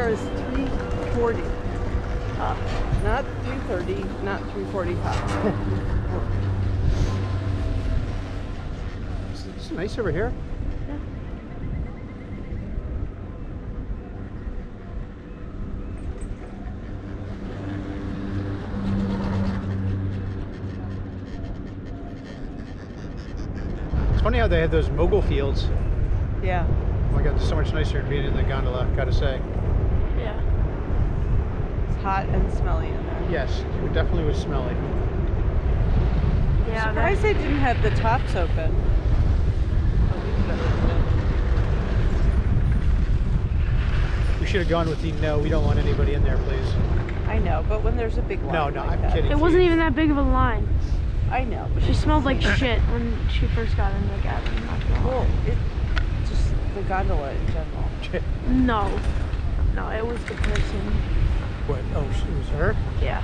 there is 340 top, not 330, not 340 top. It's nice over here. Yeah. It's funny how they have those mogul fields. Yeah. Oh my god, it's so much nicer than being in the gondola, gotta say. Yeah. It's hot and smelly in there. Yes, it definitely was smelly. Yeah. Surprised they didn't have the tops open. We should have gone with the no, we don't want anybody in there, please. I know, but when there's a big line. No, like I'm that, kidding. It wasn't even that big of a line. I know. But She smelled like shit when she first got in the cabin. Not gonna lie. well, it just the gondola in general. No. No, it was the person. What? Oh, it was her? Yeah.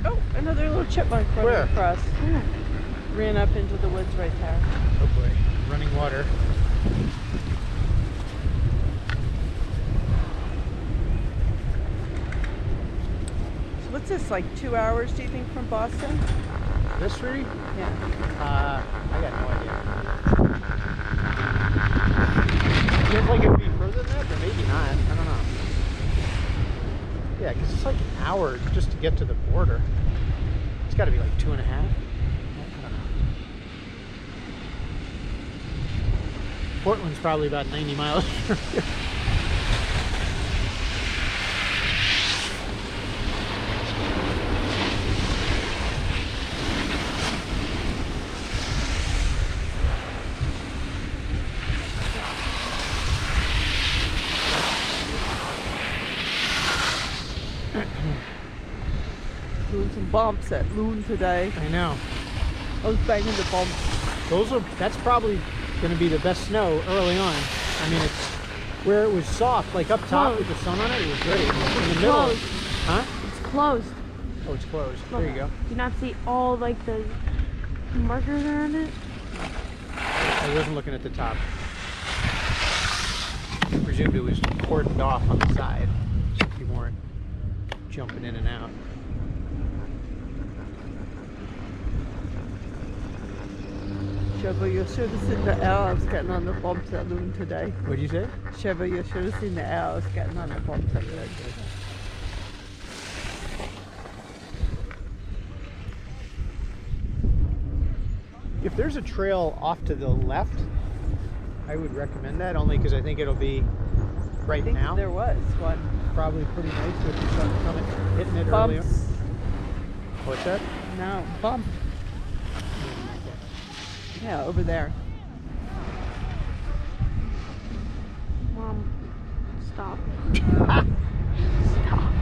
Oh, another little chipmunk running Where? across. Yeah. Ran up into the woods right there. Oh boy, running water. So what's this, like 2 hours, do you think, from Boston? This street? Yeah. I got no idea. Feels like it would be further than that, but maybe not. I don't know. Yeah, because it's like an hour just to get to the border. It's got to be like 2.5. I don't know. Portland's probably about 90 miles from here. Doing some bumps at Loon today. I know. I was banging the bumps. That's probably going to be the best snow early on. I mean, it's where it was soft, like up top with the sun on it. It was great. In the middle, Closed. huh? It's closed. Oh, it's closed. Look, There you go. Do you not see all like the markers around it? I wasn't looking at the top. I presumed it was cordoned off on the side, so you weren't jumping in and out. Shiva, you should have seen the air I was getting on the bumps at Loon today. What did you say? Shiva, you should have seen the air I was getting on the bumps at Loon. If there's a trail off to the left, I would recommend that, only because I think it'll be right I think now. there was one. Probably pretty nice with the sun coming, hitting it earlier. Bumps. What's that? No, bump. Yeah, over there. Mom, stop. Stop.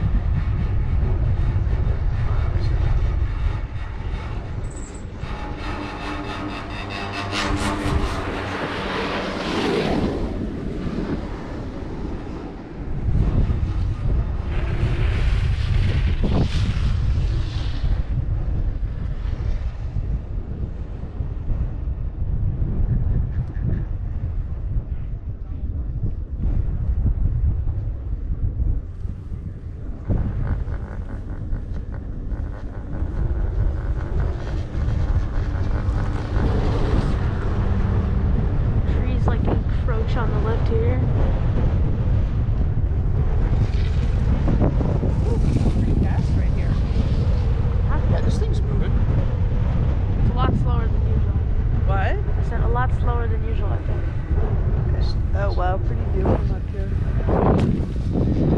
On the left here. Pretty fast right here. Yeah, this thing's moving. It's a lot slower than usual. What? I said a lot slower than usual, I think. Oh wow, pretty beautiful up here.